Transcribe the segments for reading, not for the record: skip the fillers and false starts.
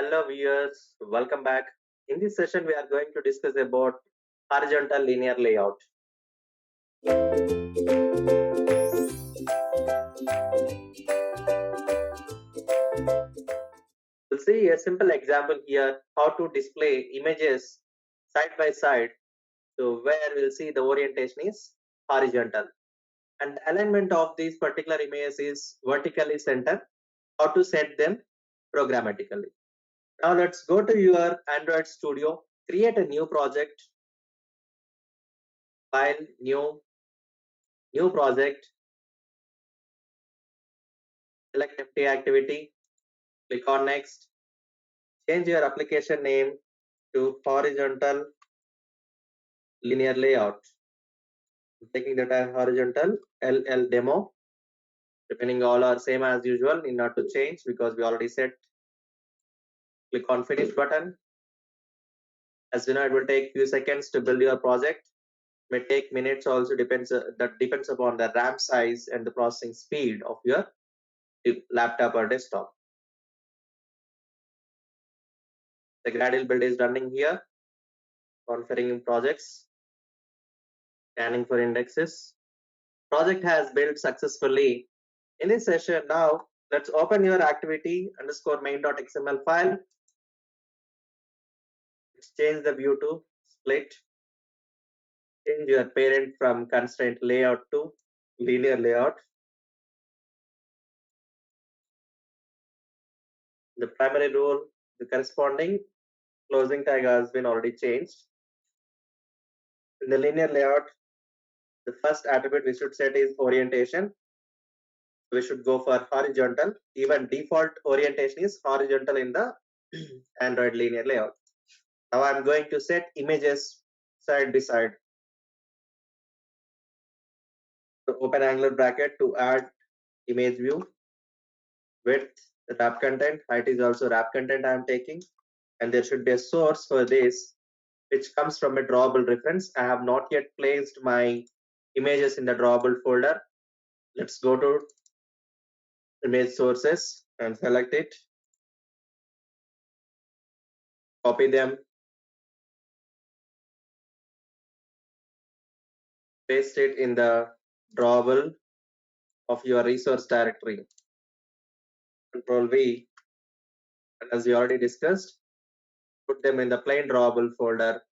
Hello viewers, welcome back. In this session, we are going to discuss about horizontal linear layout. We'll see a simple example here how to display images side by side. So where we'll see the orientation is horizontal and the alignment of these particular images is vertically centered. How to set them programmatically. Now let's go to your Android Studio, create a new project, file, new project, select empty activity, click on next, change your application name to horizontal linear layout. I'm taking the tag horizontal LL demo. Depending all are same as usual, need not to change because we already set. Click on finish button. As you know, it will take few seconds to build your project. May take minutes also depends that depends upon the RAM size and the processing speed of your laptop or desktop. The Gradle build is running here. Configuring projects, scanning for indexes. Project has built successfully. In this session now, let's open your activity underscore main.xml file. Let's change the view to split. Change your parent from constraint layout to linear layout. The primary rule, the corresponding closing tag has been already changed. In the linear layout, the first attribute we should set is orientation. We should go for horizontal. Even default orientation is horizontal in the Android linear layout. Now I'm going to set images side by side. So open angular bracket to add image view, width, wrap content, height is also wrap content I am taking, and there should be a source for this which comes from a drawable reference. I have not yet placed my images in the drawable folder. Let's go to image sources and select it, copy them, paste it in the drawable of your resource directory. Control V, and as we already discussed, put them in the plain drawable folder.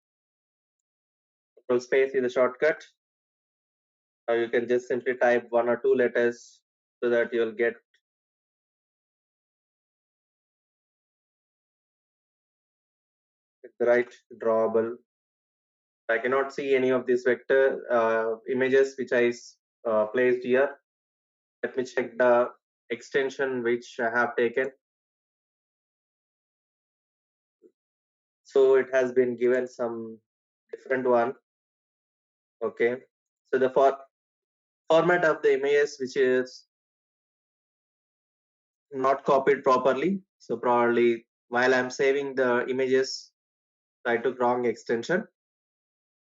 Control space is a shortcut. Now you can just simply type one or two letters so that you'll get the right drawable. I cannot see any of these vector images which I placed here. Let me check the extension which I have taken. So it has been given some different one. Okay. So the format of the images which is not copied properly. So probably while I'm saving the images, I took wrong extension.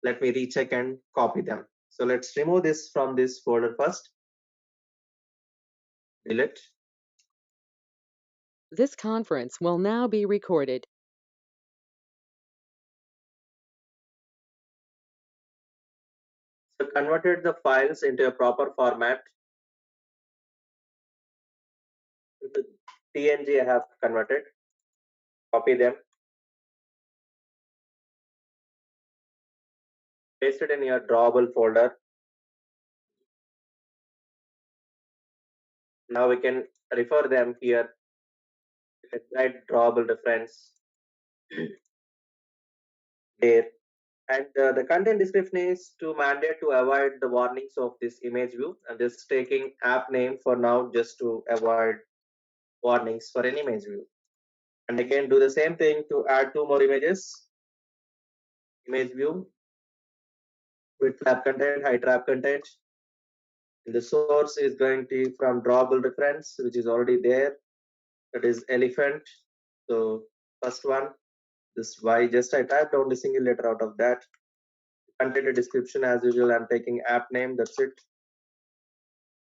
Let me recheck and copy them. So let's remove this from this folder first. Delete. This conference will now be recorded. So converted the files into a proper format. Into PNG I have converted. Copy them. Paste it in your drawable folder. Now we can refer them here. Let's write drawable reference there. And the content description is to mandate to avoid the warnings of this image view. And just taking app name for now just to avoid warnings for an image view. And again do the same thing to add two more images. Image view, width wrap content, height wrap content. And the source is going to be from drawable reference, which is already there. That is elephant. So first one, this Y, just I typed down the single letter out of that. Content description as usual, I'm taking app name, that's it.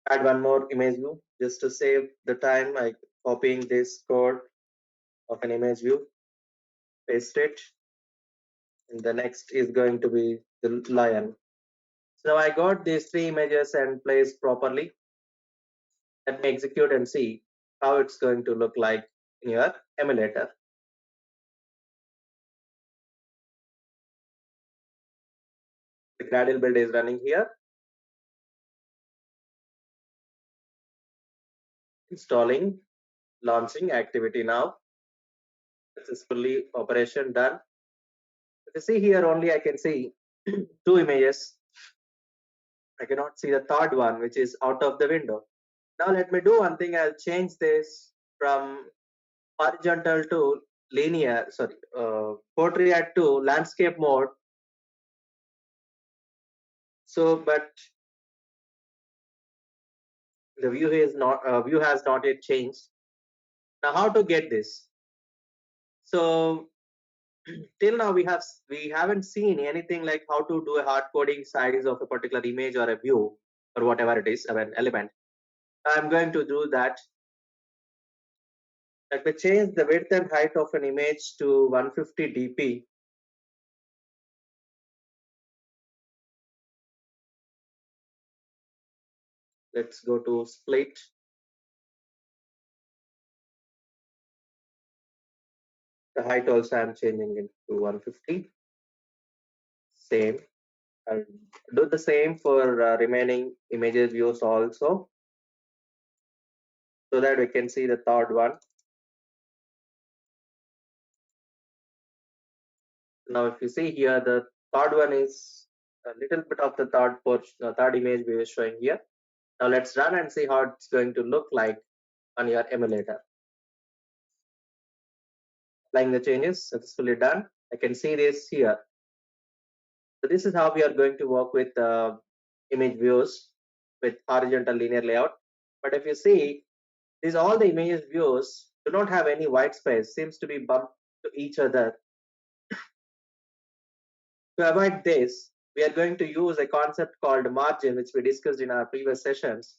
Add one more image view just to save the time. I copying this code of an image view, paste it, and the next is going to be the lion. So now I got these three images and placed properly. Let me execute and see how it's going to look like in your emulator. The Gradle build is running here. Installing, launching activity now. Successfully operation done. If you see here only I can see two images. I cannot see the third one which is out of the window. Now let me do one thing. I'll change this from horizontal to linear, sorry, portrait to landscape mode. So, but the view has not yet changed. Now, how to get this? So, till now we haven't seen anything like how to do a hard coding size of a particular image or a view or whatever it is of an element. I'm going to do that. Let me change the width and height of an image to 150 dp. Let's go to split. The height also I'm changing it to 150. Same. I'll do the same for remaining images views also, so that we can see the third one. Now, if you see here, the third one is a little bit of the third portion, third image we are showing here. Now let's run and see how it's going to look like on your emulator. Applying the changes successfully done. I can see this here. So this is how we are going to work with image views with horizontal linear layout. But if you see, these all the image views do not have any white space, seems to be bumped to each other. To avoid this, we are going to use a concept called margin, which we discussed in our previous sessions.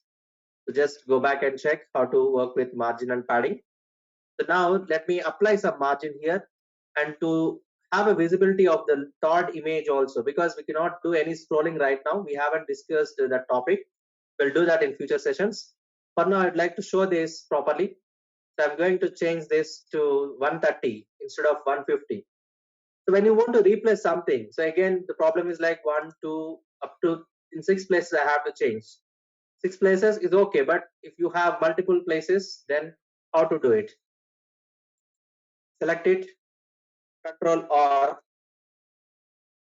So just go back and check how to work with margin and padding. So now let me apply some margin here, and to have a visibility of the third image also, because we cannot do any scrolling right now. We haven't discussed that topic. We'll do that in future sessions. For now, I'd like to show this properly. So I'm going to change this to 130 instead of 150. So when you want to replace something, so again, the problem is like 1, 2, up to in 6 places I have to change. 6 places is okay, but if you have multiple places, then how to do it? Select it, Control R.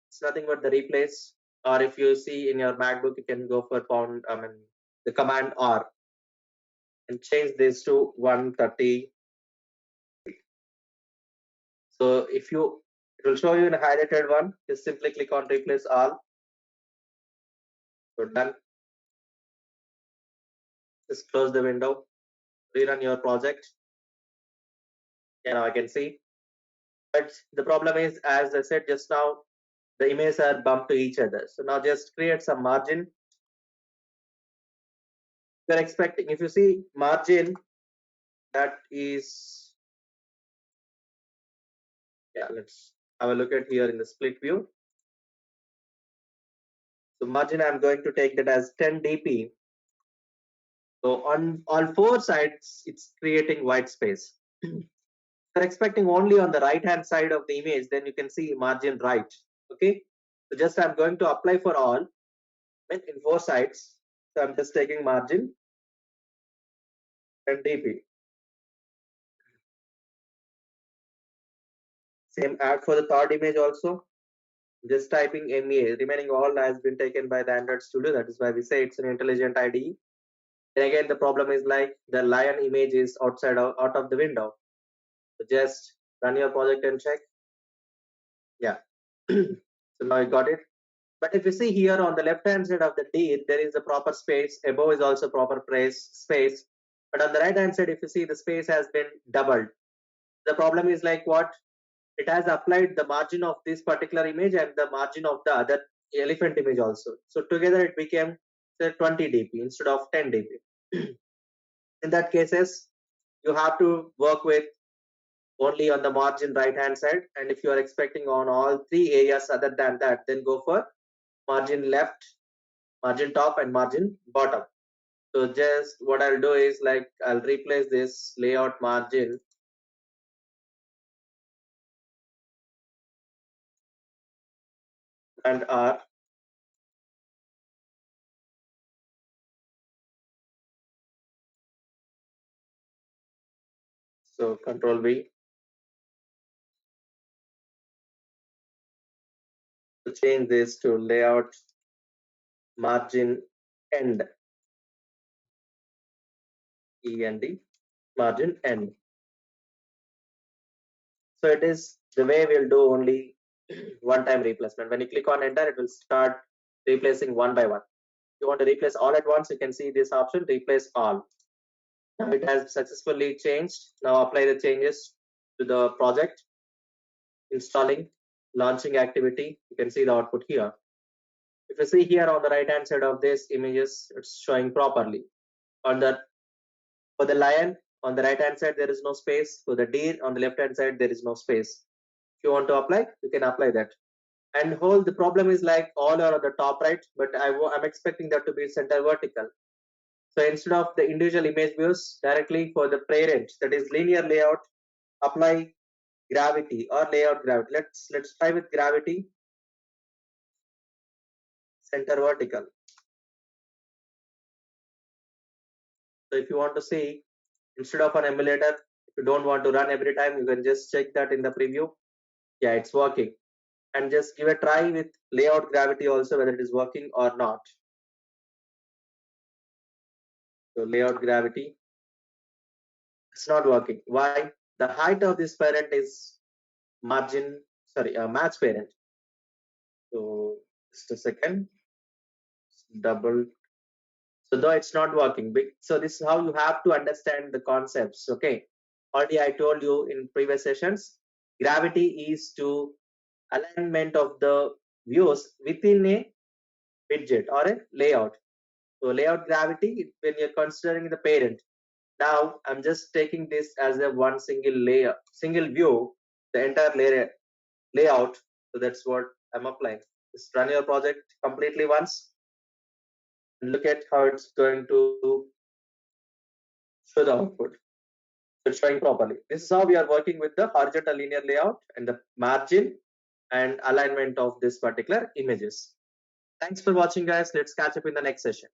It's nothing but the replace. Or if you see in your MacBook, you can go for the command R and change this to 130. So if you, it will show you in a highlighted one. Just simply click on replace all. So done. Just close the window, rerun your project. Yeah, now I can see. But the problem is, as I said just now, the images are bumped to each other. So now just create some margin. You're expecting, if you see margin, that is, yeah, let's have a look at here in the split view. So margin, I'm going to take that as 10 dp. So on all four sides, it's creating white space. You're expecting only on the right hand side of the image, then you can see margin right. Okay. So just I'm going to apply for all in four sides. So I'm just taking margin 10 dp. Same add for the third image also. Just typing MEA, remaining all has been taken by the Android Studio. That is why we say it's an intelligent IDE. And again, the problem is like the lion image is out of the window. So just run your project and check. Yeah. So now I got it. But if you see here on the left hand side of the D, there is a proper space. Above is also proper space. But on the right hand side, if you see, the space has been doubled. The problem is like what? It has applied the margin of this particular image and the margin of the other elephant image also. So together it became say 20 dp instead of 10 dp. In that cases, you have to work with only on the margin right hand side. And if you are expecting on all three areas other than that, then go for margin left, margin top, and margin bottom. So just what I'll do is like I'll replace this layout margin and R. So Control V to change this to layout margin end, END, margin end. So it is the way we'll do only one time replacement. When you click on enter, it will start replacing one by one. If you want to replace all at once, you can see this option, replace all. Now it has successfully changed. Now apply the changes to the project, installing, launching activity. You can see the output here. If you see here on the right hand side of this images, it's showing properly. On the For the lion, on the right hand side there is no space. For the deer, on the left hand side there is no space. If you want to apply, you can apply that. And whole the problem is like all are on the top right, but I'm expecting that to be center vertical. So instead of the individual image views, directly for the parent, that is linear layout, apply gravity or layout gravity. Let's try with gravity, center vertical. So if you want to see, instead of an emulator, if you don't want to run every time, you can just check that in the preview. Yeah, it's working. And just give a try with layout gravity also, whether it is working or not. So layout gravity, it's not working. Why? The height of this parent is match parent. So just a second, double. So though it's not working. So this is how you have to understand the concepts. Okay. Already I told you in previous sessions, gravity is to alignment of the views within a widget or a layout. So layout gravity when you're considering the parent. Now I'm just taking this as a one single layer, single view, the entire layout. So that's what I'm applying. Just run your project completely once and look at how it's going to show the output. So it's showing properly. This is how we are working with the horizontal linear layout and the margin and alignment of this particular images. Thanks for watching, guys. Let's catch up in the next session.